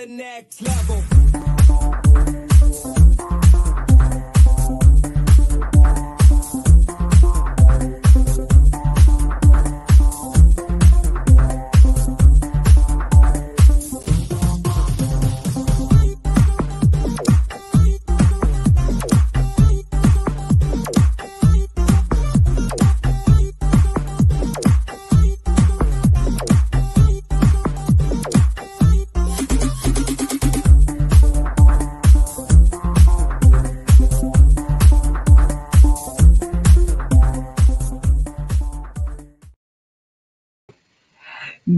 the next level.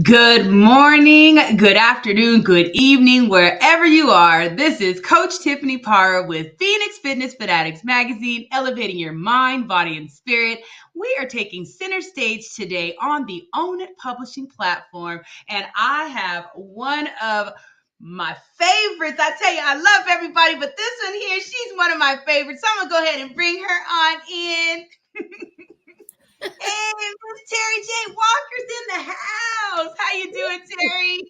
Good morning, good afternoon, good evening, wherever you are. This is Coach Tiffany Parra with Phoenix Fitness Fanatics Magazine, elevating your mind, body, and spirit. We are taking center stage today on the Own It Publishing platform, and I have one of my favorites. I tell you, I love everybody, but this one here, she's one of my favorites. So I'm going to go ahead and bring her on in. Hey, Miss Terry J. Walker's in the house. How you doing, Terry?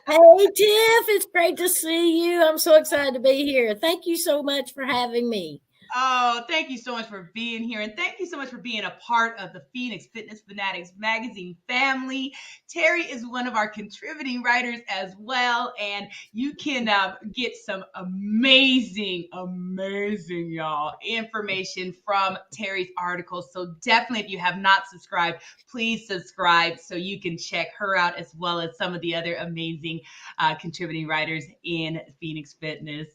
Hey, Tiff, it's great to see you. I'm so excited to be here. Thank you so much for having me. Oh, thank you so much for being here. And thank you so much for being a part of the Phoenix Fitness Fanatics Magazine family. Terry is one of our contributing writers as well. And you can get some amazing, y'all, information from Terry's articles. So definitely, if you have not subscribed, please subscribe so you can check her out as well as some of the other amazing contributing writers in Phoenix Fitness.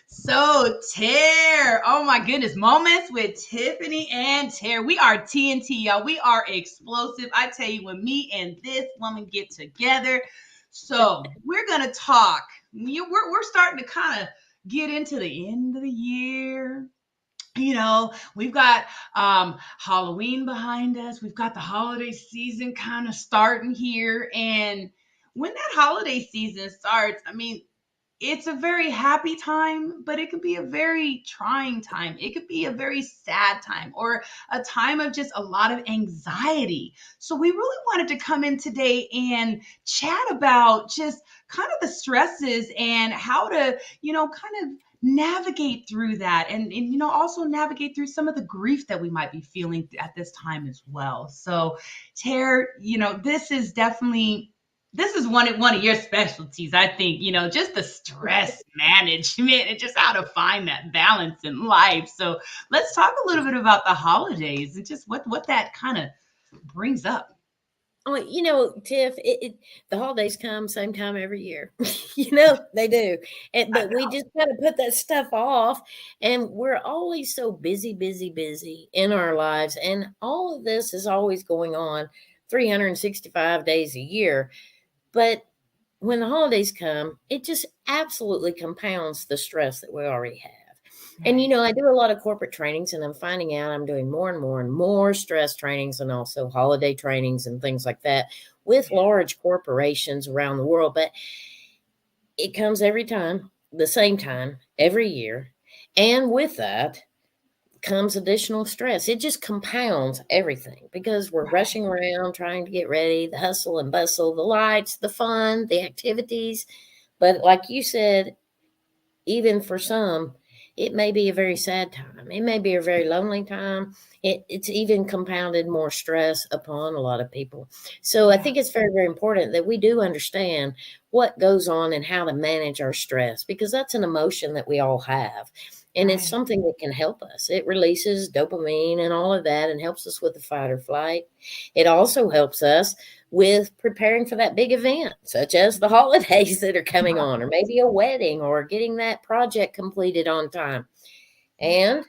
So, Ter, oh my goodness, moments with Tiffany and Ter. We are TNT, y'all. We are explosive. I tell you, when me and this woman get together, so we're gonna talk. We're starting to kind of get into the end of the year. You know, we've got Halloween behind us. We've got the holiday season kind of starting here, and when that holiday season starts, I mean, it's a very happy time, but it could be a very trying time. It could be a very sad time or a time of just a lot of anxiety. So we really wanted to come in today and chat about just kind of the stresses and how to, kind of navigate through that and also navigate through some of the grief that we might be feeling at this time as well. So, Ter, this is one of your specialties, I think, just the stress management and just how to find that balance in life. So let's talk a little bit about the holidays and just what that kind of brings up. Oh, Tiff, the holidays come same time every year. They do. But we just got to put that stuff off. And we're always so busy in our lives. And all of this is always going on 365 days a year. But when the holidays come, it just absolutely compounds the stress that we already have. And, I do a lot of corporate trainings, and I'm finding out I'm doing more and more stress trainings and also holiday trainings and things like that with large corporations around the world. But it comes every time, the same time, every year. And with that comes additional stress. It just compounds everything because we're rushing around trying to get ready, the hustle and bustle, the lights, the fun, the activities. But like you said, even for some, it may be a very sad time. It may be a very lonely time. It's even compounded more stress upon a lot of people. So I think it's very, very important that we do understand what goes on and how to manage our stress, because that's an emotion that we all have. And it's something that can help us. It releases dopamine and all of that and helps us with the fight or flight. It also helps us with preparing for that big event, such as the holidays that are coming on, or maybe a wedding, or getting that project completed on time. And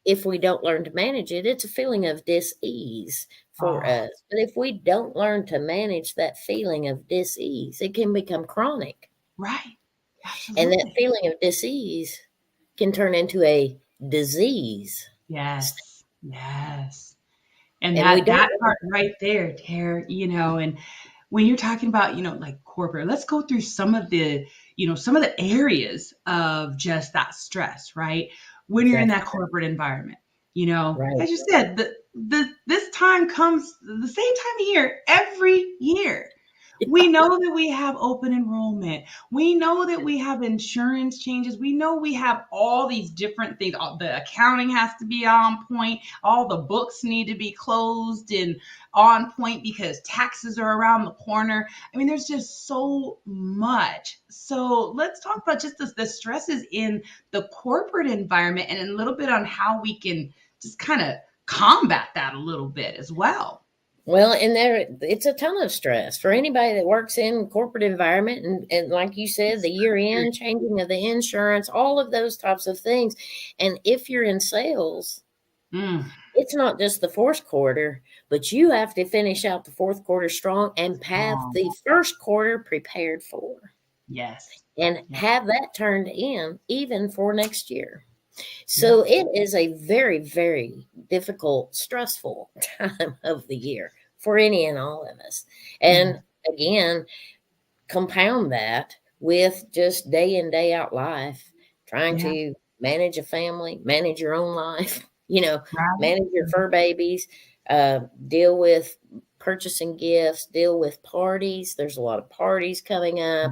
if we don't learn to manage it, it's a feeling of dis-ease for us. But if we don't learn to manage that feeling of dis-ease, it can become chronic. Right. Absolutely. And that feeling of dis-ease can turn into a disease. Yes. And that part right there, Ter, and when you're talking about, like corporate, let's go through some of the areas of just that stress, right? When you're in that corporate environment, as you said, this time comes the same time of year every year. We know that we have open enrollment. We know that we have insurance changes. We know we have all these different things. The accounting has to be on point. All the books need to be closed and on point because taxes are around the corner. I mean, there's just so much. So let's talk about just the stresses in the corporate environment and a little bit on how we can just kind of combat that a little bit as well. Well, and it's a ton of stress for anybody that works in corporate environment, and like you said, the year end changing of the insurance, all of those types of things. And if you're in sales, it's not just the fourth quarter, but you have to finish out the fourth quarter strong and have the first quarter prepared for. Yes. And have that turned in even for next year. So it is a very, very difficult, stressful time of the year for any and all of us. And again, compound that with just day in, day out life, trying to manage a family, manage your own life, manage your fur babies, deal with purchasing gifts, deal with parties. There's a lot of parties coming up,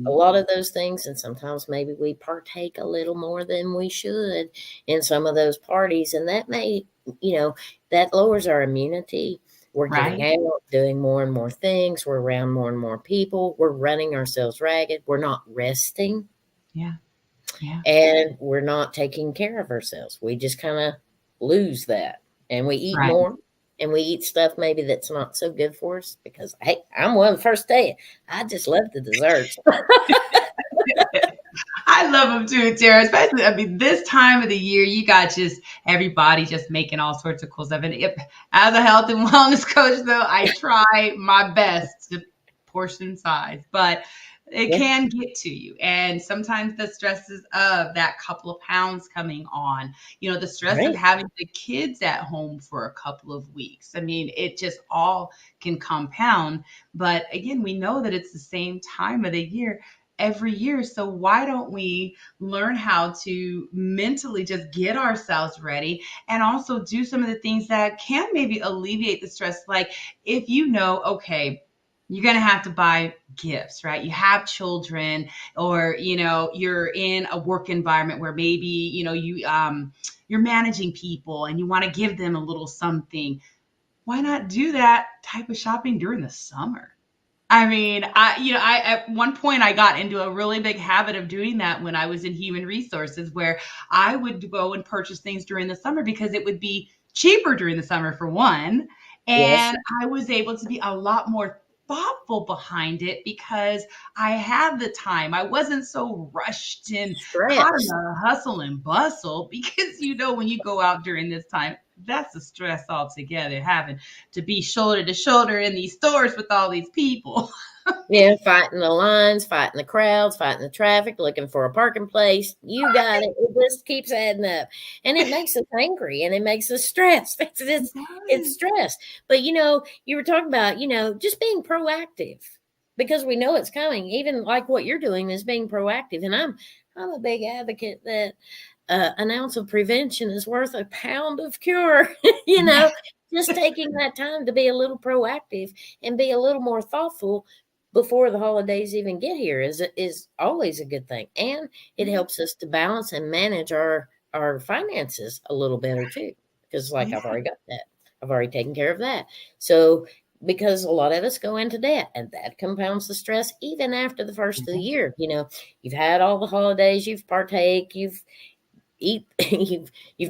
a lot of those things. And sometimes maybe we partake a little more than we should in some of those parties. And that may, that lowers our immunity. We're getting out, doing more and more things. We're around more and more people. We're running ourselves ragged. We're not resting. Yeah. And we're not taking care of ourselves. We just kind of lose that. And we eat more. And we eat stuff maybe that's not so good for us because, hey, I'm one of the first to tell you, I just love the desserts. I love them too, Tara. Especially, this time of the year, you got just everybody just making all sorts of cool stuff. And as a health and wellness coach, though, I try my best to portion size, but it can get to you. And sometimes the stresses of that couple of pounds coming on, the stress of having the kids at home for a couple of weeks. I mean, it just all can compound. But again, we know that it's the same time of the year every year. So why don't we learn how to mentally just get ourselves ready and also do some of the things that can maybe alleviate the stress? Like if okay, you're going to have to buy gifts, right? You have children or, you're in a work environment where maybe, you're managing people and you want to give them a little something. Why not do that type of shopping during the summer? I mean, I at one point I got into a really big habit of doing that when I was in human resources, where I would go and purchase things during the summer because it would be cheaper during the summer for one. And I was able to be a lot more thoughtful behind it because I had the time. I wasn't so rushed and caught in the hustle and bustle because, when you go out during this time, that's a stress altogether, having to be shoulder to shoulder in these stores with all these people. Fighting the lines, fighting the crowds, fighting the traffic, looking for a parking place. You got it. It just keeps adding up. And it makes us angry and it makes us stressed. It's stress. But, you were talking about, just being proactive because we know it's coming. Even like what you're doing is being proactive. And I'm a big advocate that an ounce of prevention is worth a pound of cure. Just taking that time to be a little proactive and be a little more thoughtful before the holidays even get here is always a good thing. And it helps us to balance and manage our finances a little better too. Because I've already got that. I've already taken care of that. So because a lot of us go into debt and that compounds the stress even after the first of the year. You've had all the holidays, you've you've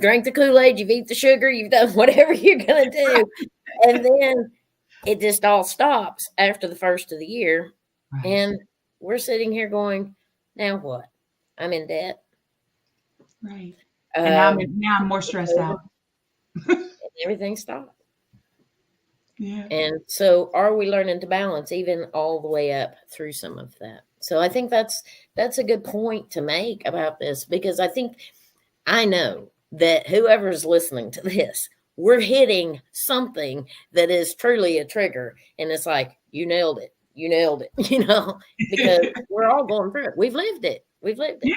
drank the Kool-Aid, you've eaten the sugar, you've done whatever you're going to do. And then it just all stops after the first of the year. Right. And we're sitting here going, now what? I'm in debt. Right. And now I'm more stressed out. And everything stopped. Yeah. And so are we learning to balance even all the way up through some of that? So I think that's a good point to make about this, because I know that whoever's listening to this, we're hitting something that is truly a trigger. And it's like, you nailed it, because we're all going through it. We've lived it. Yeah,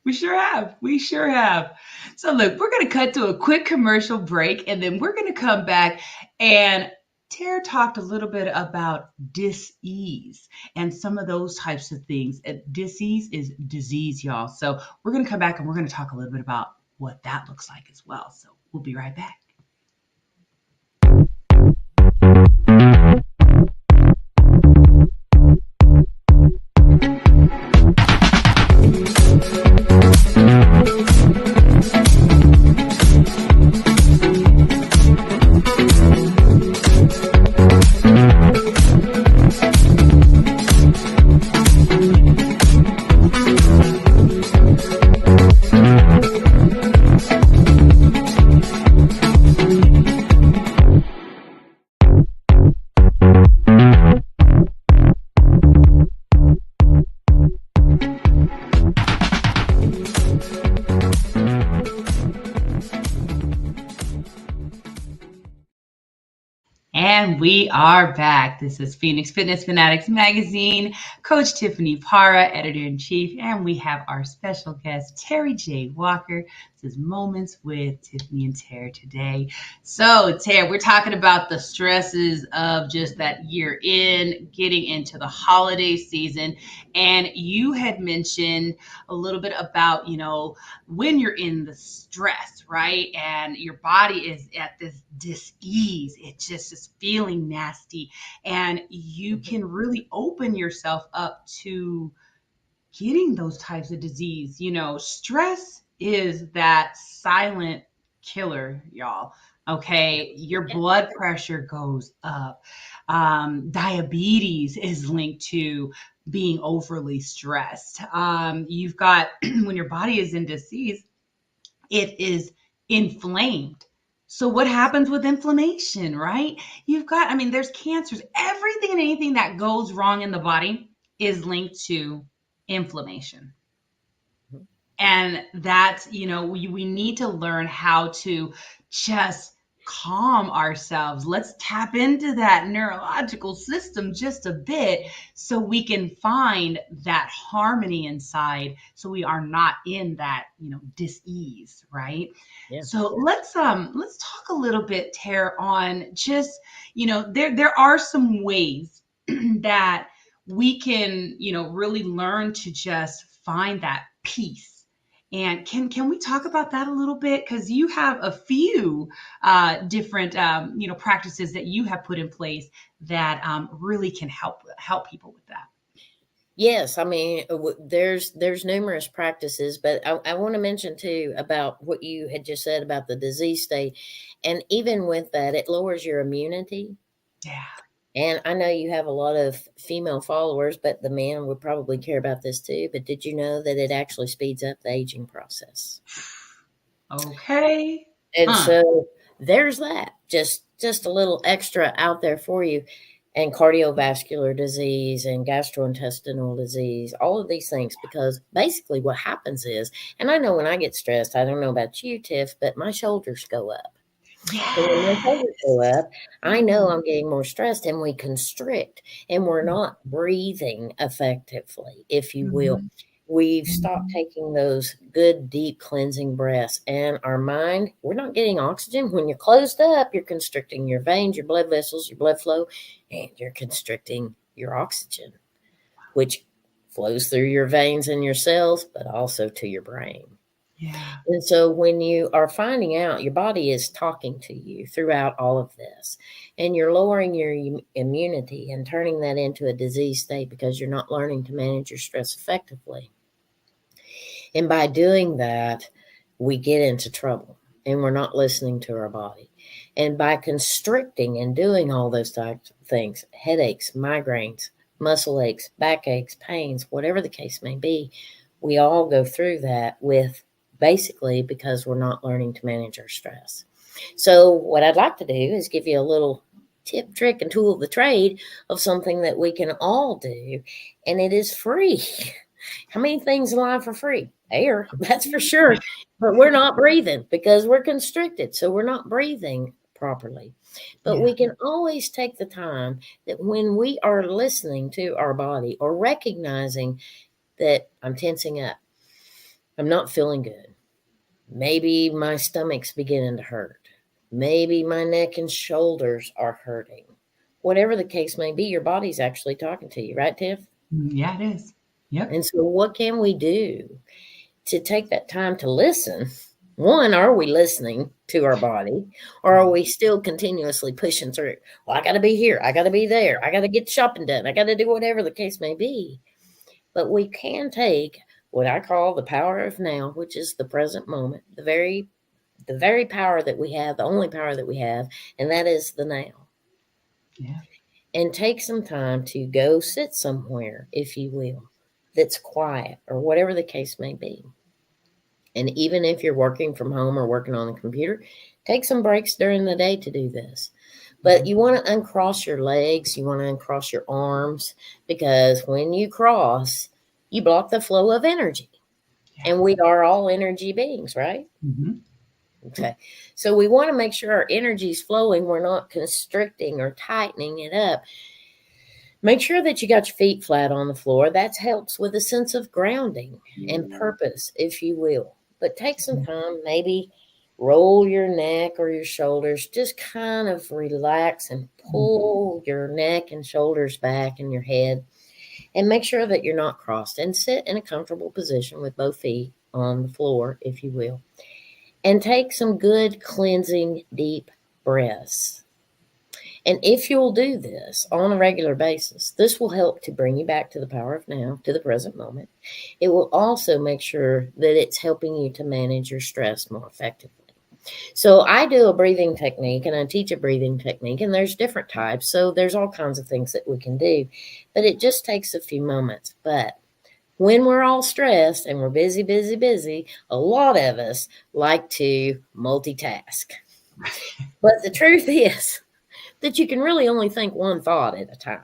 we sure have. So look, we're going to cut to a quick commercial break, and then we're going to come back and Tara talked a little bit about dis-ease and some of those types of things. Dis-ease is disease, y'all. So we're going to come back and we're going to talk a little bit about what that looks like as well. So we'll be right back. And we are back. This is Phoenix Fitness Fanatics Magazine, Coach Tiffany Parra, Editor-in-Chief, and we have our special guest, Terry J. Walker. This is Moments with Tiffany and Tara today. So, Tara, we're talking about the stresses of just that year in, getting into the holiday season. And you had mentioned a little bit about, when you're in the stress, right? And your body is at this dis-ease. It just is feeling nasty. And you can really open yourself up to getting those types of disease. Stress is that silent killer, y'all. Okay. Your blood pressure goes up. Diabetes is linked to being overly stressed. You've got, when your body is in disease, it is inflamed. So what happens with inflammation, right? There's cancers. Everything and anything that goes wrong in the body is linked to inflammation. And that's, we need to learn how to just calm ourselves. Let's tap into that neurological system just a bit so we can find that harmony inside so we are not in that, dis-ease, right? Yeah. So let's talk a little bit, Tara, on just, there are some ways that we can, really learn to just find that peace. And can we talk about that a little bit? Because you have a few different practices that you have put in place that really can help people with that. Yes, there's numerous practices, but I want to mention too about what you had just said about the disease state, and even with that, it lowers your immunity. Yeah. And I know you have a lot of female followers, but the men would probably care about this too. But did you know that it actually speeds up the aging process? Okay. And so there's that. Just a little extra out there for you. And cardiovascular disease and gastrointestinal disease, all of these things, because basically what happens is, and I know when I get stressed, I don't know about you, Tiff, but my shoulders go up. Yes. So when my shoulders go up, I know I'm getting more stressed and we constrict and we're not breathing effectively, if you will. We've stopped taking those good, deep cleansing breaths, and our mind, we're not getting oxygen. When you're closed up, you're constricting your veins, your blood vessels, your blood flow, and you're constricting your oxygen, which flows through your veins and your cells, but also to your brain. Yeah. And so when you are finding out your body is talking to you throughout all of this, and you're lowering your immunity and turning that into a disease state because you're not learning to manage your stress effectively. And by doing that, we get into trouble and we're not listening to our body. And by constricting and doing all those types of things, headaches, migraines, muscle aches, backaches, pains, whatever the case may be, we all go through that with basically because we're not learning to manage our stress. So what I'd like to do is give you a little tip, trick, and tool of the trade of something that we can all do, and it is free. How many things in life are free? Air, that's for sure. But we're not breathing because we're constricted. So we're not breathing properly. But we can always take the time that when we are listening to our body or recognizing that I'm tensing up, I'm not feeling good. Maybe my stomach's beginning to hurt. Maybe my neck and shoulders are hurting. whatever the case may be, your body's actually talking to you, right, Tiff? Yeah, it is. Yep. And so what can we do to take that time to listen? One, are we listening to our body, or are we still continuously pushing through? Well, I got to be here. I got to be there. I got to get shopping done. I got to do whatever the case may be. But we can take what I call the power of now, which is the present moment, the very power that we have, the only power that we have, and that is the now. Yeah. And take some time to go sit somewhere, if you will, that's quiet or whatever the case may be. And even if you're working from home or working on the computer, take some breaks during the day to do this. But you want to uncross your legs, you want to uncross your arms, because when you cross, you block the flow of energy. Yeah. And we are all energy beings, right? Mm-hmm. Okay. So we want to make sure our energy is flowing. We're not constricting or tightening it up. Make sure that you got your feet flat on the floor. That helps with a sense of grounding and purpose, if you will. But take some time, maybe roll your neck or your shoulders. Just kind of relax and pull your neck and shoulders back and your head. And make sure that you're not crossed. And sit in a comfortable position with both feet on the floor, if you will. And take some good cleansing deep breaths. And if you'll do this on a regular basis, this will help to bring you back to the power of now, to the present moment. It will also make sure that it's helping you to manage your stress more effectively. So I do a breathing technique, and I teach a breathing technique, and there's different types. So there's all kinds of things that we can do, but it just takes a few moments. But when we're all stressed and we're busy, a lot of us like to multitask. But the truth is that you can really only think one thought at a time.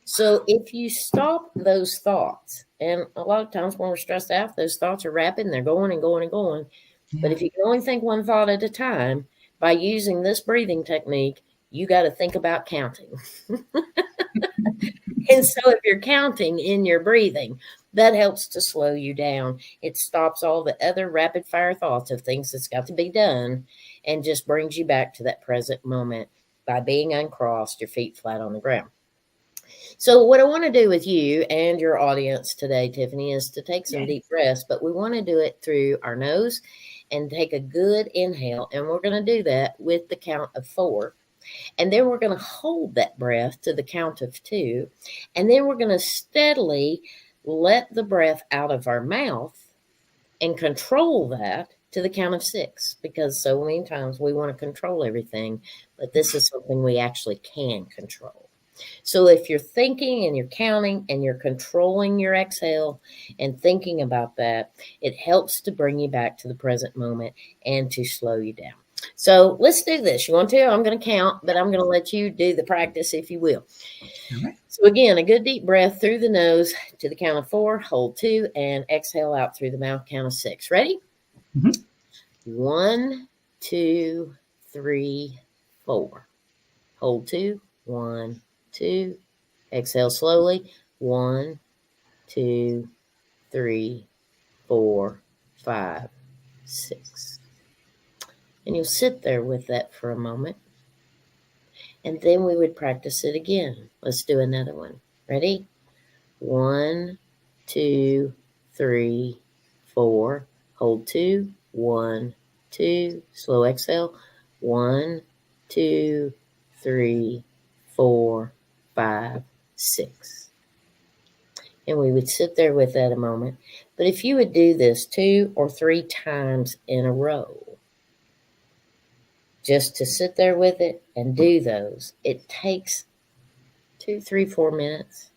So if you stop those thoughts, and a lot of times when we're stressed out, those thoughts are rapid and they're going and going and going. Yeah. But if you can only think one thought at a time, by using this breathing technique, you got to think about counting. And so if you're counting in your breathing, that helps to slow you down. It stops all the other rapid fire thoughts of things that's got to be done and just brings you back to that present moment by being uncrossed, your feet flat on the ground. So what I want to do with you and your audience today, Tiffany, is to take some deep breaths, but we want to do it through our nose and take a good inhale. And we're going to do that with the count of 4. And then we're going to hold that breath to the count of 2. And then we're going to steadily let the breath out of our mouth and control that to the count of 6, because so many times we want to control everything, but this is something we actually can control. So if you're thinking and you're counting and you're controlling your exhale and thinking about that, it helps to bring you back to the present moment and to slow you down. So let's do this. You want to? I'm going to count, but I'm going to let you do the practice, if you will. Okay. So again, a good deep breath through the nose to the count of 4, hold 2, and exhale out through the mouth, count of 6. Ready? Mm-hmm. 1, 2, 3, 4. Hold 2, 1, 2. Exhale slowly. 1, 2, 3, 4, 5, 6. And you'll sit there with that for a moment. And then we would practice it again. Let's do another one. Ready? 1, 2, 3, 4. Hold 2. 1, 2. Slow exhale. 1, 2, 3, 4, 5, 6. And we would sit there with that a moment. But if you would do this 2 or 3 times in a row, just to sit there with it and do those, it takes 2, 3, 4 minutes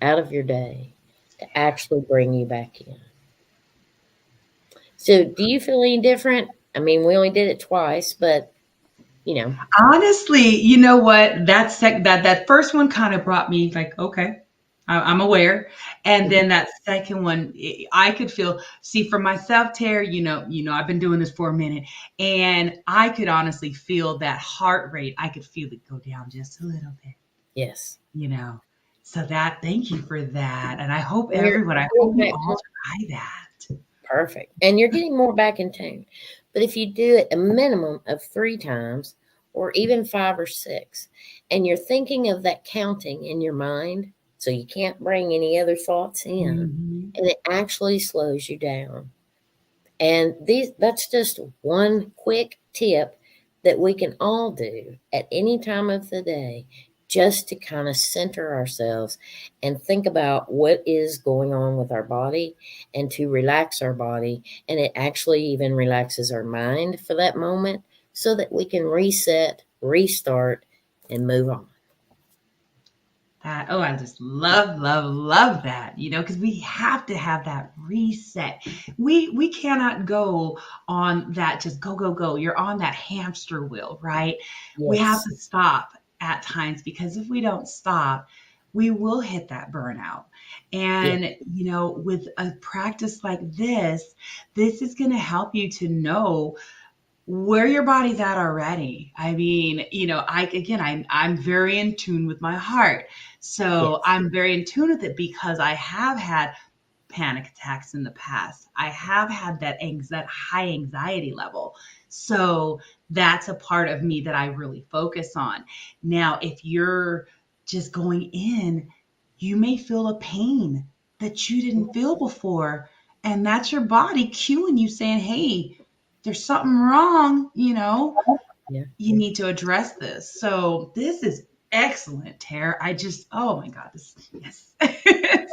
out of your day to actually bring you back in. So do you feel any different? I mean, we only did it twice, but you know. Honestly, you know what? That first one kind of brought me like, okay, I'm aware. And then that second one, I could feel, see for myself, Terry, I've been doing this for a minute, and I could honestly feel that heart rate. I could feel it go down just a little bit. Yes. So thank you for that. And I hope you all try that. Perfect. And you're getting more back in tune. But if you do it a minimum of 3 times or even 5 or 6, and you're thinking of that counting in your mind, so you can't bring any other thoughts in, Mm-hmm. and it actually slows you down. And that's just one quick tip that we can all do at any time of the day, just to kind of center ourselves and think about what is going on with our body, and to relax our body. And it actually even relaxes our mind for that moment, so that we can reset, restart, and move on. Oh, I just love that, because we have to have that reset. We cannot go on that just go, go, go. You're on that hamster wheel, right? We have Yes. to stop at times, because if we don't stop, we will hit that burnout. Yeah. And, with a practice like this is going to help you to know where your body's at already. I mean, I'm very in tune with my heart. So Yes. I'm very in tune with it, because I have had panic attacks in the past. I have had that high anxiety level. So that's a part of me that I really focus on. Now, if you're just going in, you may feel a pain that you didn't feel before. And that's your body cueing you, saying, hey, there's something wrong, Yeah. you need to address this. So this is excellent, Tara. Oh my God, yes. So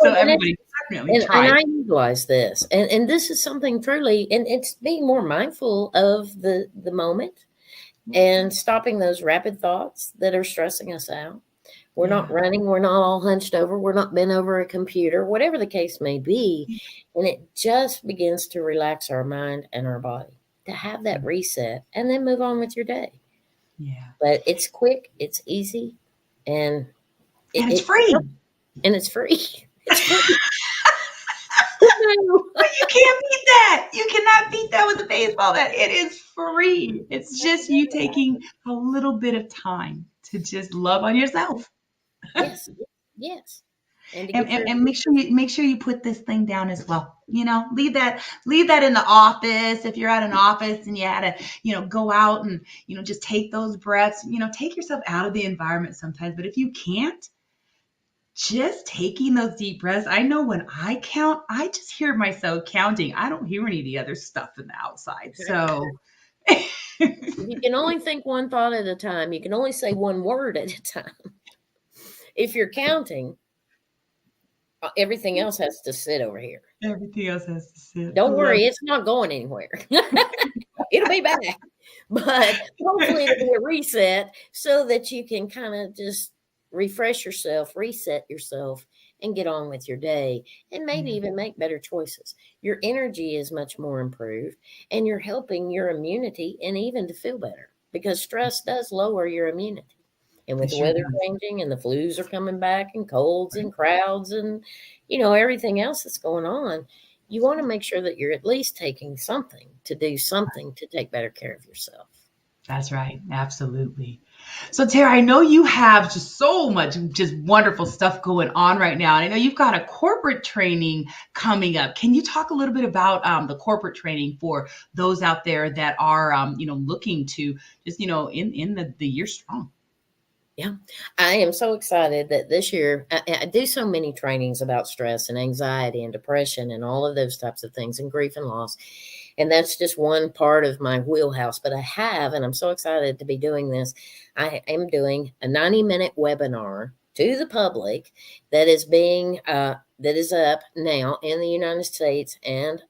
Well, everybody definitely and try. I utilize this, and this is something truly, and it's being more mindful of the moment, and stopping those rapid thoughts that are stressing us out. We're not Yeah. running, we're not all hunched over, we're not bent over a computer, whatever the case may be, and it just begins to relax our mind and our body, to have that reset and then move on with your day. Yeah. But it's quick, it's easy, and And it's it free. and it's free. It's free. But you can't beat that. You cannot beat that with a baseball bat. It is free. It's just you taking a little bit of time to just love on yourself. Yes, yes, and to And, get and, your and make sure you put this thing down as well. Leave that in the office. If you're at an office and you had to, go out and, just take those breaths, take yourself out of the environment sometimes. But if you can't, just taking those deep breaths. I know when I count, I just hear myself counting. I don't hear any of the other stuff in the outside. So you can only think one thought at a time. You can only say one word at a time. If you're counting, everything else has to sit over here. everything else has to sit. I Don't love worry, it. it's not going anywhere. It'll be back. But hopefully it'll be a reset, so that you can kind of just refresh yourself, reset yourself, and get on with your day, and maybe Yeah. even make better choices. Your energy is much more improved, and you're helping your immunity, and even to feel better, because stress does lower your immunity. And with It the sure weather does. changing and the flus are coming back, and colds Right? and crowds and everything else that's going on, you want to make sure that you're at least taking something to do something to take better care of yourself. That's right. Absolutely. So, Tara, I know you have just so much just wonderful stuff going on right now. And I know you've got a corporate training coming up. Can you talk a little bit about the corporate training for those out there that are, looking to just, in the year strong? Yeah, I am so excited that this year I do so many trainings about stress and anxiety and depression and all of those types of things, and grief and loss. And that's just one part of my wheelhouse. But and I'm so excited to be doing this. I am doing a 90-minute webinar to the public that is up now in the United States, and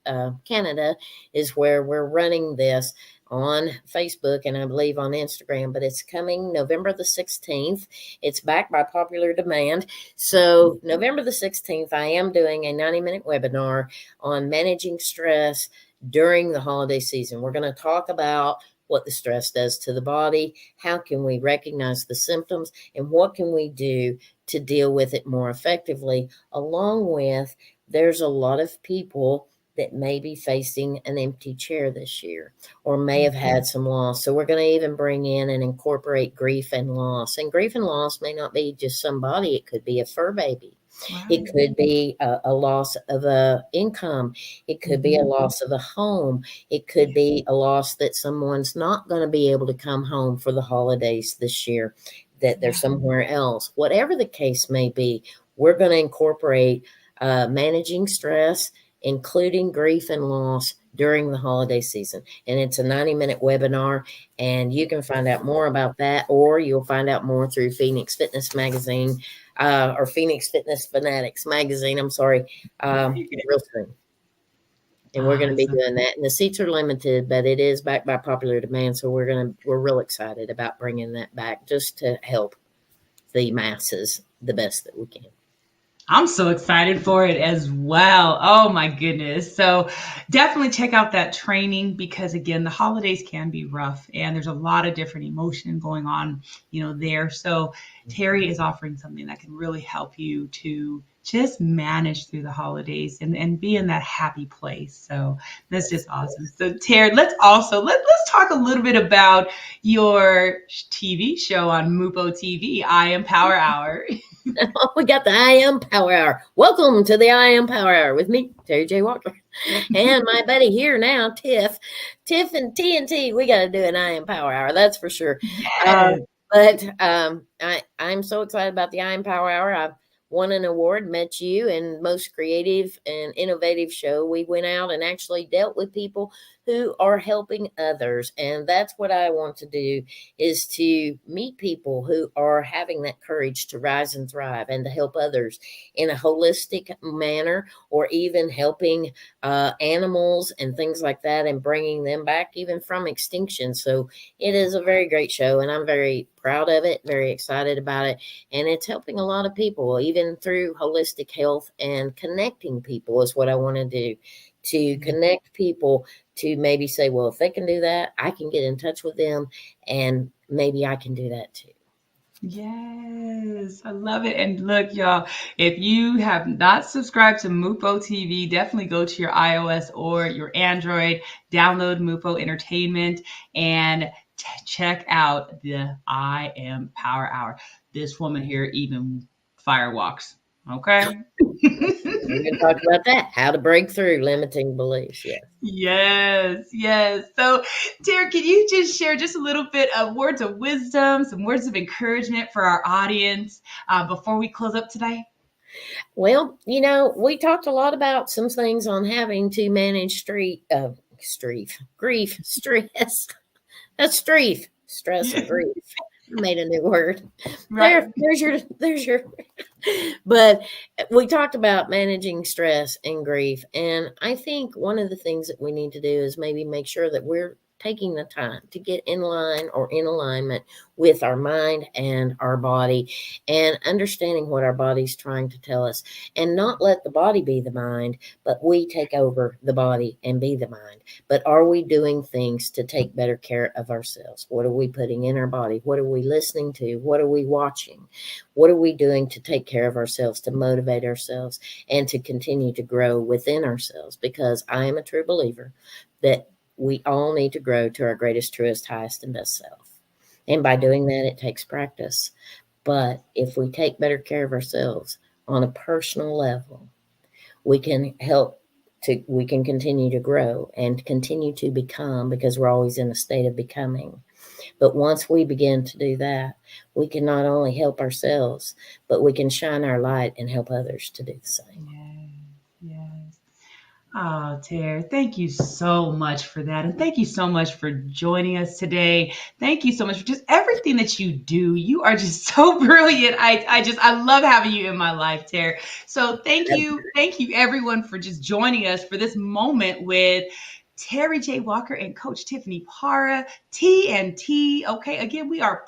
Canada is where we're running this, on Facebook and I believe on Instagram, but it's coming November the 16th. It's back by popular demand. So November the 16th, I am doing a 90-minute webinar on managing stress during the holiday season. We're going to talk about what the stress does to the body, how can we recognize the symptoms, and what can we do to deal with it more effectively, along with there's a lot of people that may be facing an empty chair this year, or may have had some loss. So we're going to even bring in and incorporate grief and loss. And grief and loss may not be just somebody, it could be a fur baby. It Right. could be a loss of a income. It could be a loss of a home. It could be a loss that someone's not going to be able to come home for the holidays this year, that they're Yeah. somewhere else. Whatever the case may be, we're going to incorporate managing stress, including grief and loss during the holiday season. And it's a 90-minute webinar, and you can find out more about that, or you'll find out more through Phoenix Fitness Magazine, or Phoenix Fitness Fanatics Magazine, I'm sorry, real soon. And we're going to be Awesome. doing that. And the seats are limited, but it is backed by popular demand. So we're real excited about bringing that back just to help the masses the best that we can. I'm so excited for it as well. Oh my goodness. So definitely check out that training, because again, the holidays can be rough and there's a lot of different emotion going on, there. So Terry is offering something that can really help you to just manage through the holidays and be in that happy place. So that's just awesome. So Terry, let's talk a little bit about your TV show on MUPO TV, I Am Power Hour. We got the I Am Power Hour. Welcome to the I Am Power Hour with me, Terry J. Walker, and my buddy here now, Tiff and TNT. We got to do an I Am Power Hour, that's for sure. Yes. I'm so excited about the I Am Power Hour. I've won an award, met you, and most creative and innovative show. We went out and actually dealt with people who are helping others. And that's what I want to do, is to meet people who are having that courage to rise and thrive and to help others in a holistic manner, or even helping animals and things like that and bringing them back even from extinction. So it is a very great show, and I'm very proud of it, very excited about it. And it's helping a lot of people, even through holistic health, and connecting people is what I want to do, to connect people to maybe say, well, if they can do that, I can get in touch with them, and maybe I can do that too. Yes, I love it. And look, y'all, if you have not subscribed to MUPO TV, definitely go to your iOS or your Android, download MUPO Entertainment, and check out the I Am Power Hour. This woman here even firewalks. Okay. We're going to talk about that, how to break through limiting beliefs. Yes. So, Terry, can you just share just a little bit of words of wisdom, some words of encouragement for our audience before we close up today? Well, we talked a lot about some things on having to manage grief, stress. That's stress and grief. I made a new word. Right. There's your. But we talked about managing stress and grief. And I think one of the things that we need to do is maybe make sure that we're taking the time to get in line or in alignment with our mind and our body, and understanding what our body's trying to tell us, and not let the body be the mind, but we take over the body and be the mind. But are we doing things to take better care of ourselves? What are we putting in our body? What are we listening to? What are we watching? What are we doing to take care of ourselves, to motivate ourselves, and to continue to grow within ourselves? Because I am a true believer that we all need to grow to our greatest, truest, highest, and best self. And by doing that, it takes practice. But if we take better care of ourselves on a personal level, we can continue to grow and continue to become, because we're always in a state of becoming. But once we begin to do that, we can not only help ourselves, but we can shine our light and help others to do the same. Yes. Oh, Terry, thank you so much for that. And thank you so much for joining us today. Thank you so much for just everything that you do. You are just so brilliant. I love having you in my life, Terry. So thank you everyone for just joining us for this moment with Terry J. Walker and Coach Tiffany Parra, TNT. Okay, again, we are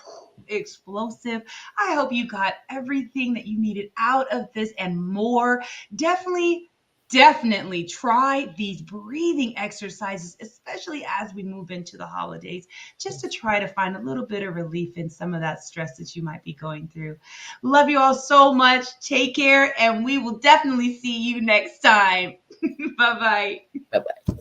explosive. I hope you got everything that you needed out of this and more. Definitely try these breathing exercises, especially as we move into the holidays, just to try to find a little bit of relief in some of that stress that you might be going through. Love you all so much. Take care, and we will definitely see you next time. Bye-bye. Bye-bye.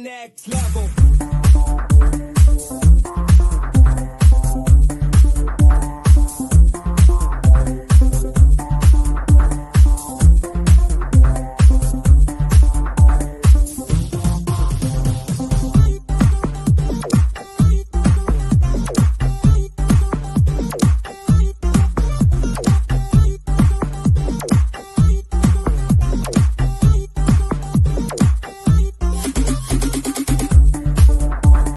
next level.